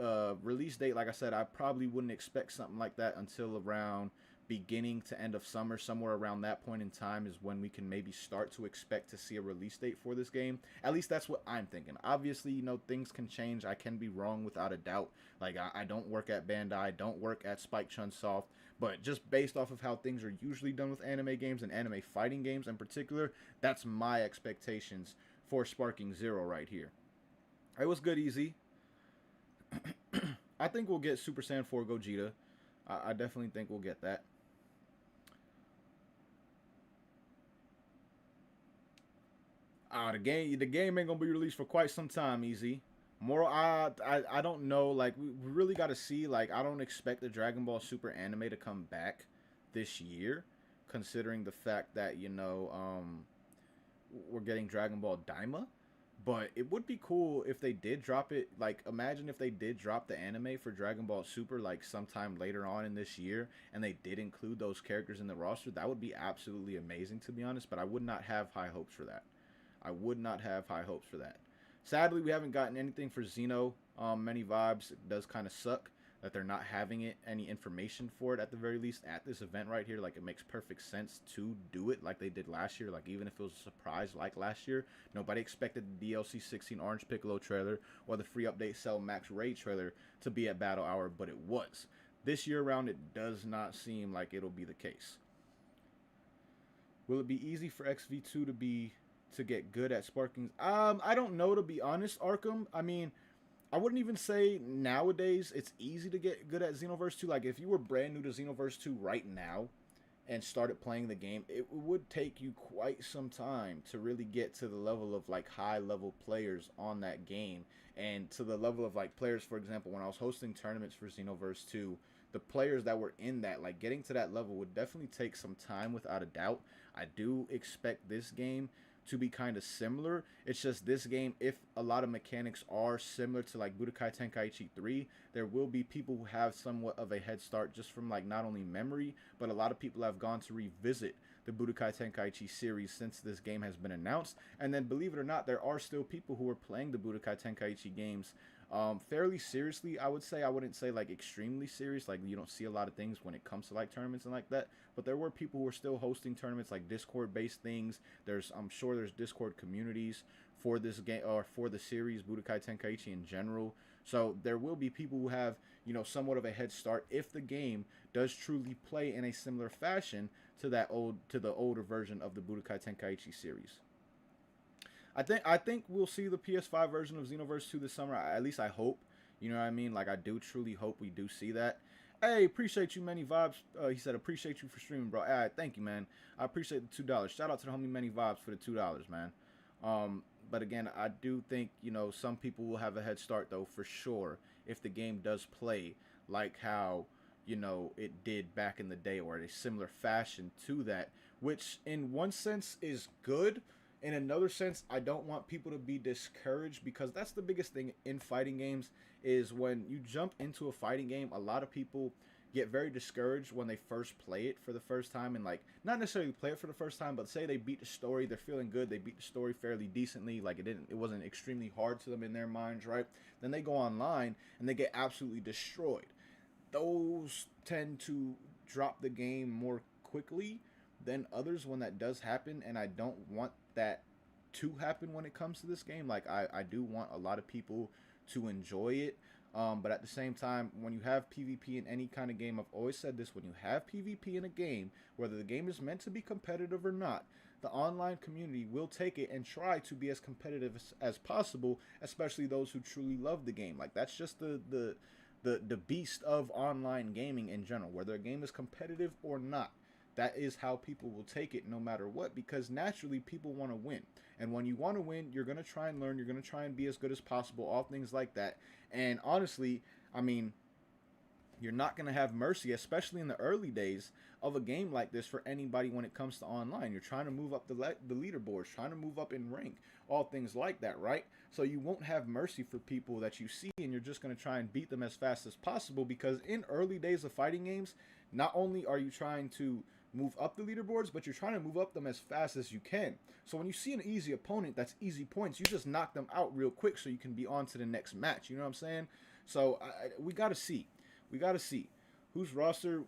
release date, like I said, I probably wouldn't expect something like that until around beginning to end of summer. Somewhere around that point in time is when we can maybe start to expect to see a release date for this game. At least that's what I'm thinking. Obviously, you know, things can change. I can be wrong without a doubt. Like, I don't work at Bandai, I don't work at Spike Chunsoft, but just based off of how things are usually done with anime games and anime fighting games in particular, that's my expectations for Sparking Zero right here. It was good, Easy. I think we'll get Super Saiyan 4 Gogeta. I definitely think we'll get that. The game ain't gonna be released for quite some time, Easy. Moral, I don't know. Like, we really got to see. Like, I don't expect the Dragon Ball Super anime to come back this year, considering the fact that, you know, we're getting Dragon Ball Daima. But it would be cool if they did drop it. Like, imagine if they did drop the anime for Dragon Ball Super, like, sometime later on in this year, and they did include those characters in the roster. That would be absolutely amazing, to be honest, but I would not have high hopes for that. I would not have high hopes for that. Sadly, we haven't gotten anything for Xeno. Many vibes. It does kind of suck that they're not having any information for it at the very least at this event right here. Like, it makes perfect sense to do it like they did last year. Like, even if it was a surprise like last year, nobody expected the DLC 16 Orange Piccolo trailer or the free update Cell Max Raid trailer to be at Battle Hour, but it was. this year around, it does not seem like it'll be the case. Will it be easy for XV2 to get good at sparking? I don't know, to be honest, Arkham. I mean, I wouldn't even say nowadays it's easy to get good at Xenoverse 2. Like, if you were brand new to Xenoverse 2 right now and started playing the game, it would take you quite some time to really get to the level of, like, high-level players on that game. And to the level of, like, players, for example, when I was hosting tournaments for Xenoverse 2, the players that were in that, like, getting to that level would definitely take some time, without a doubt. I do expect this game to be kind of similar. It's just this game, if a lot of mechanics are similar to like Budokai Tenkaichi 3, there will be people who have somewhat of a head start just from like not only memory, but a lot of people have gone to revisit the Budokai Tenkaichi series since this game has been announced. And then, believe it or not, there are still people who are playing the Budokai Tenkaichi games fairly seriously. I would say, I wouldn't say like extremely serious, like you don't see a lot of things when it comes to like tournaments and like that, but there were people who are still hosting tournaments, like Discord based things. I'm sure there's Discord communities for this game, or for the series Budokai Tenkaichi in general. So there will be people who have, you know, somewhat of a head start if the game does truly play in a similar fashion to the older version of the Budokai Tenkaichi series. I think we'll see the PS5 version of Xenoverse 2 this summer. At least I hope. You know what I mean? Like, I do truly hope we do see that. Hey, appreciate you, Many Vibes. He said, appreciate you for streaming, bro. All right, thank you, man. I appreciate the $2. Shout out to the homie Many Vibes for the $2, man. But again, I do think, you know, some people will have a head start, though, for sure, if the game does play like how, you know, it did back in the day, or in a similar fashion to that, which in one sense is good. In another sense, I don't want people to be discouraged, because that's the biggest thing in fighting games, is when you jump into a fighting game, a lot of people get very discouraged when they first play it for the first time, and like, not necessarily play it for the first time, but say they beat the story, they're feeling good, they beat the story fairly decently, like it wasn't extremely hard to them in their minds, right? Then they go online and they get absolutely destroyed. Those tend to drop the game more quickly than others when that does happen, and I don't want that to happen when it comes to this game. Like, I do want a lot of people to enjoy it, but at the same time, when you have PvP in any kind of game, I've always said this, when you have PvP in a game, whether the game is meant to be competitive or not, the online community will take it and try to be as competitive as possible, especially those who truly love the game. Like, that's just the beast of online gaming in general, whether a game is competitive or not. That is how people will take it no matter what, because naturally people want to win. And when you want to win, you're going to try and learn, you're going to try and be as good as possible, all things like that. And honestly, I mean, you're not going to have mercy, especially in the early days of a game like this, for anybody when it comes to online. You're trying to move up the leaderboards, trying to move up in rank, all things like that, right? So you won't have mercy for people that you see, and you're just going to try and beat them as fast as possible, because in early days of fighting games, not only are you trying to move up the leaderboards, but you're trying to move up them as fast as you can. So when you see an easy opponent that's easy points, you just knock them out real quick so you can be on to the next match. You know what I'm saying? So we got to see. We got to see whose roster.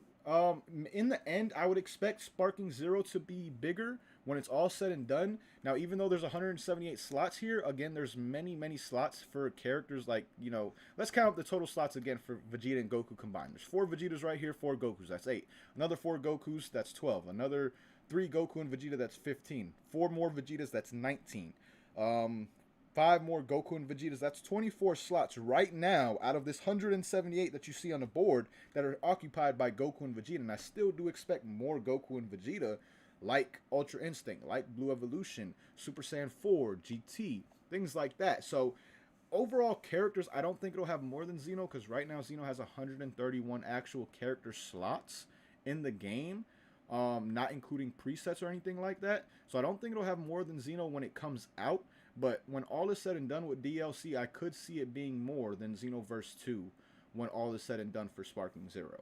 In the end, I would expect Sparking Zero to be bigger when it's all said and done. Now, even though there's 178 slots here, again, there's many slots for characters. Like, you know, let's count up the total slots again for Vegeta and Goku combined. There's 4 Vegetas right here, 4 Gokus, that's 8. Another 4 Gokus, that's 12. Another 3 Goku and Vegeta, that's 15. 4 more Vegetas, that's 19. 5 more Goku and Vegetas, that's 24 slots right now out of this 178 that you see on the board that are occupied by Goku and Vegeta. And I still do expect more Goku and Vegeta, like Ultra Instinct, like Blue Evolution, Super Saiyan 4, GT, things like that. So overall characters, I don't think it'll have more than Xeno, because right now Xeno has 131 actual character slots in the game, not including presets or anything like that. So I don't think it'll have more than Xeno when it comes out. But when all is said and done with DLC, I could see it being more than Xenoverse 2 when all is said and done for Sparking Zero.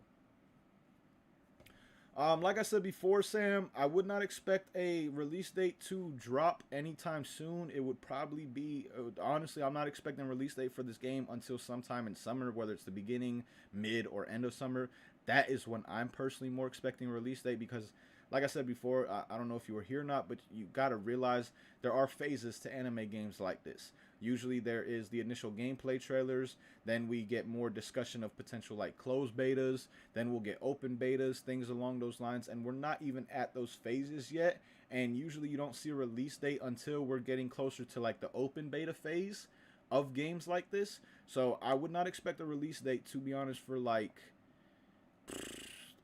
Like I said before, Sam, I would not expect a release date to drop anytime soon. It would probably be, honestly, I'm not expecting a release date for this game until sometime in summer, whether it's the beginning, mid, or end of summer. That is when I'm personally more expecting a release date, because like I said before, I don't know if you were here or not, but you got to realize there are phases to anime games like this. Usually there is the initial gameplay trailers, then we get more discussion of potential like closed betas, then we'll get open betas, things along those lines, and we're not even at those phases yet, and usually you don't see a release date until we're getting closer to like the open beta phase of games like this. So I would not expect a release date, to be honest, for like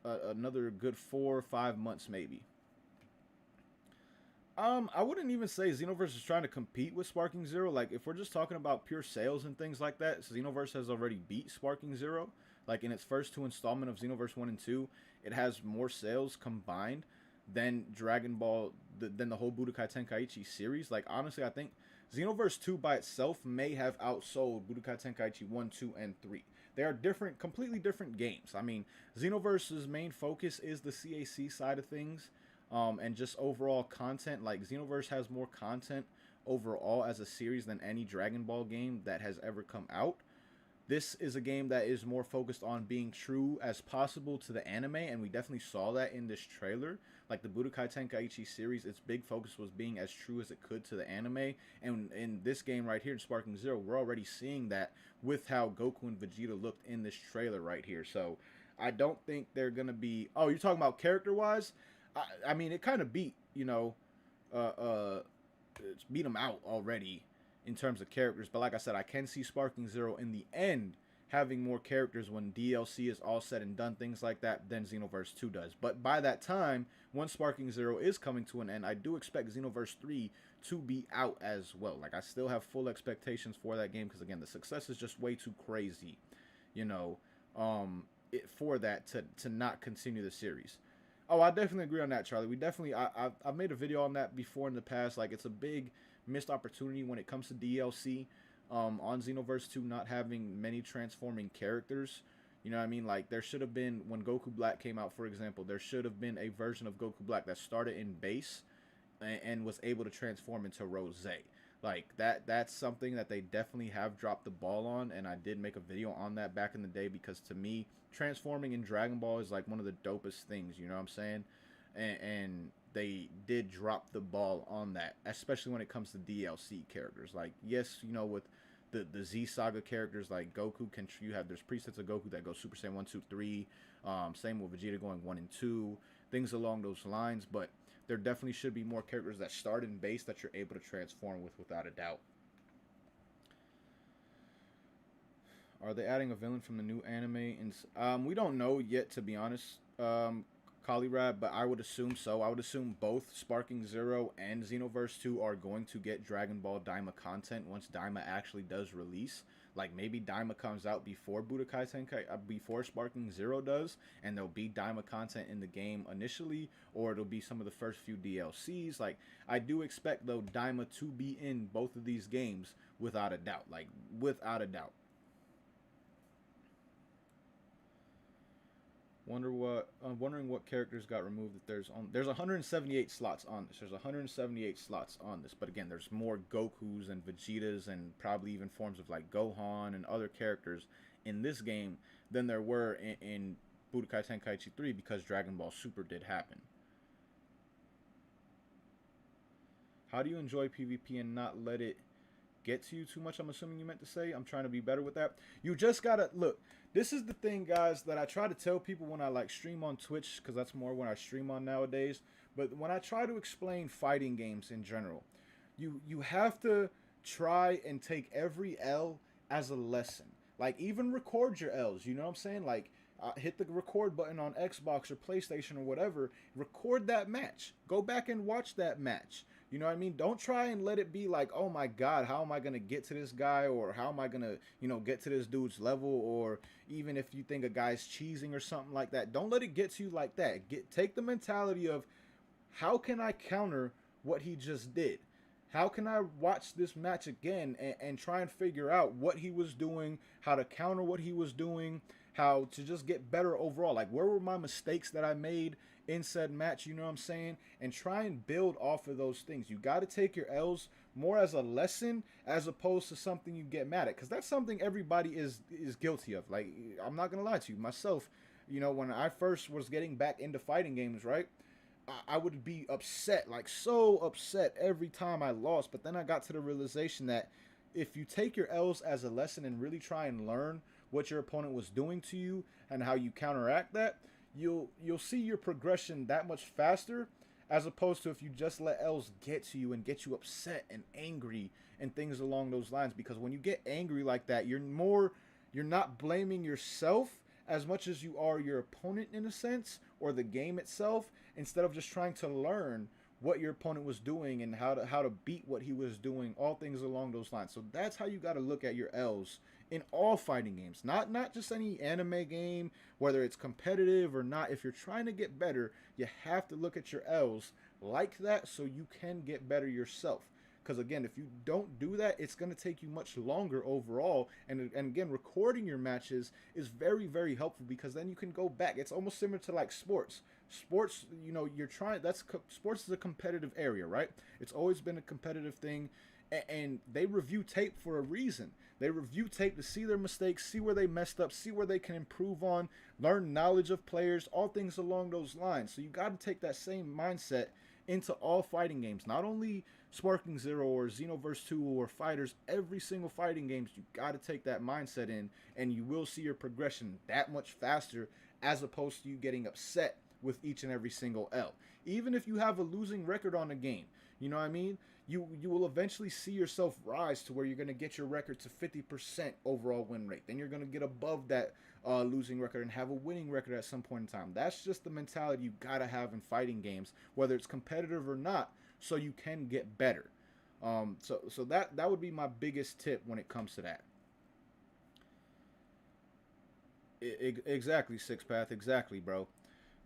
another good 4 or 5 months maybe. I wouldn't even say Xenoverse is trying to compete with Sparking Zero. Like, if we're just talking about pure sales and things like that, Xenoverse has already beat Sparking Zero. Like, in its first 2 installment of Xenoverse 1 and 2, it has more sales combined than Dragon Ball, than the whole Budokai Tenkaichi series. Like, honestly, I think Xenoverse 2 by itself may have outsold Budokai Tenkaichi 1, 2, and 3. They are different, completely different games. I mean, Xenoverse's main focus is the CAC side of things. And just overall content. Like, Xenoverse has more content overall as a series than any Dragon Ball game that has ever come out. This is a game that is more focused on being true as possible to the anime, and we definitely saw that in this trailer. Like, the Budokai Tenkaichi series, its big focus was being as true as it could to the anime, and in this game right here in Sparking Zero, we're already seeing that with how Goku and Vegeta looked in this trailer right here. So I don't think they're gonna be... Oh, you're talking about character-wise? I mean, it kind of beat, you know, it's beat them out already in terms of characters. But like I said, I can see Sparking Zero in the end having more characters when DLC is all said and done, things like that, than Xenoverse 2 does. But by that time, once Sparking Zero is coming to an end, I do expect Xenoverse 3 to be out as well. Like, I still have full expectations for that game because, again, the success is just way too crazy, you know, for that to not continue the series. Oh, I definitely agree on that, Charlie. We definitely, I've made a video on that before in the past. Like, it's a big missed opportunity when it comes to DLC on Xenoverse 2 not having many transforming characters. You know what I mean? Like, there should have been, when Goku Black came out, for example, there should have been a version of Goku Black that started in base and was able to transform into Rose. Like, that's something that they definitely have dropped the ball on, and I did make a video on that back in the day because, to me, transforming in Dragon Ball is like one of the dopest things, you know what I'm saying? And they did drop the ball on that, especially when it comes to DLC characters. Like, yes, you know, with the Z Saga characters, like Goku, there's presets of Goku that go Super Saiyan 1, 2, 3. Same with Vegeta going 1 and 2, things along those lines. But there definitely should be more characters that start in base that you're able to transform with, without a doubt. Are they adding a villain from the new anime? We don't know yet, to be honest, Kalirab, but I would assume so. I would assume both Sparking Zero and Xenoverse 2 are going to get Dragon Ball Daima content once Daima actually does release. Like, maybe Daima comes out before Budokai Tenkai, before Sparking Zero does, and there'll be Daima content in the game initially, or it'll be some of the first few DLCs. Like, I do expect, though, Daima to be in both of these games without a doubt. Like, without a doubt. Wondering what characters got removed. That there's 178 slots on this. There's 178 slots on this. But again, there's more Gokus and Vegetas and probably even forms of like Gohan and other characters in this game than there were in Budokai Tenkaichi 3 because Dragon Ball Super did happen. How do you enjoy PvP and not let it get to you too much? I'm assuming you meant to say. I'm trying to be better with that. You just gotta look. This is the thing, guys, that I try to tell people when I like stream on Twitch, because that's more when I stream on nowadays. But when I try to explain fighting games in general, you have to try and take every L as a lesson. Like, even record your L's. You know what I'm saying? Like, hit the record button on Xbox or PlayStation or whatever. Record that match. Go back and watch that match. You know what I mean? Don't try and let it be like, oh my God, how am I going to get to this guy? Or how am I going to, you know, get to this dude's level? Or even if you think a guy's cheesing or something like that, don't let it get to you like that. Take the mentality of, how can I counter what he just did? How can I watch this match again and try and figure out what he was doing, how to counter what he was doing, how to just get better overall? Like, where were my mistakes that I made in said match, you know what I'm saying? And try and build off of those things. You got to take your L's more as a lesson as opposed to something you get mad at, because that's something everybody is guilty of. Like, I'm not gonna lie to you, myself, you know, when I first was getting back into fighting games, right, I would be upset, like so upset every time I lost. But then I got to the realization that if you take your L's as a lesson and really try and learn what your opponent was doing to you and how you counteract that, you'll see your progression that much faster, as opposed to if you just let L's get to you and get you upset and angry and things along those lines. Because when you get angry like that, you're not blaming yourself as much as you are your opponent in a sense, or the game itself, instead of just trying to learn what your opponent was doing and how to beat what he was doing, all things along those lines. So that's how you got to look at your L's in all fighting games, not just any anime game, whether it's competitive or not. If you're trying to get better, you have to look at your L's like that so you can get better yourself. Because again, if you don't do that, it's going to take you much longer overall. And again, recording your matches is very, very helpful, because then you can go back. It's almost similar to like sports. Sports, you know, sports is a competitive area, right? It's always been a competitive thing. And they review tape for a reason. They review tape to see their mistakes, see where they messed up, see where they can improve on, learn knowledge of players, all things along those lines. So you got to take that same mindset into all fighting games, not only Sparking Zero or Xenoverse 2 or Fighters. Every single fighting games, you got to take that mindset in, and you will see your progression that much faster, as opposed to you getting upset with each and every single L. Even if you have a losing record on a game, you know what I mean? You will eventually see yourself rise to where you're going to get your record to 50% overall win rate. Then you're going to get above that losing record and have a winning record at some point in time. That's just the mentality you got to have in fighting games, whether it's competitive or not, so you can get better. So that would be my biggest tip when it comes to that. Exactly, Six Path. Exactly, bro.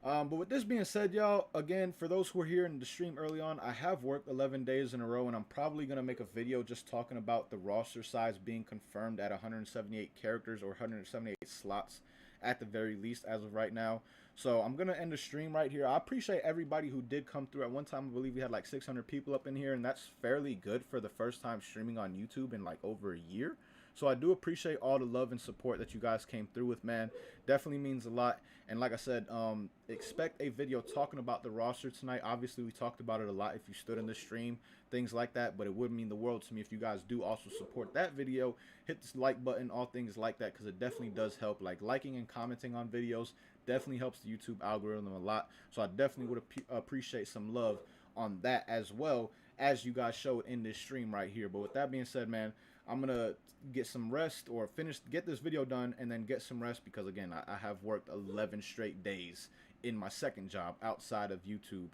But with this being said, y'all, again, for those who were here in the stream early on, I have worked 11 days in a row, and I'm probably going to make a video just talking about the roster size being confirmed at 178 characters, or 178 slots at the very least as of right now. So I'm going to end the stream right here. I appreciate everybody who did come through. At one time, I believe we had like 600 people up in here, and that's fairly good for the first time streaming on YouTube in like over a year. So I do appreciate all the love and support that you guys came through with, man. Definitely means a lot. And like I said, expect a video talking about the roster tonight. Obviously, we talked about it a lot if you stood in the stream, things like that. But it would mean the world to me if you guys do also support that video. Hit this like button, all things like that, because it definitely does help. Like liking and commenting on videos definitely helps the YouTube algorithm a lot. So I definitely would appreciate some love on that, as well as you guys showed in this stream right here. But with that being said, man, I'm going to get some rest, or get this video done and then get some rest, because again, I have worked 11 straight days in my second job outside of YouTube.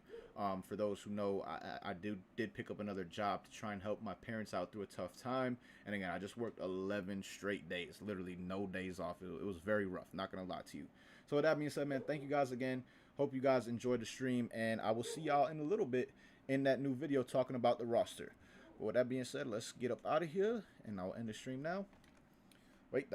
For those who know, I did pick up another job to try and help my parents out through a tough time. And again, I just worked 11 straight days, literally no days off. It was very rough, not going to lie to you. So with that being said, man, thank you guys again. Hope you guys enjoyed the stream, and I will see y'all in a little bit in that new video talking about the roster. But with that being said, let's get up out of here, and I'll end the stream now.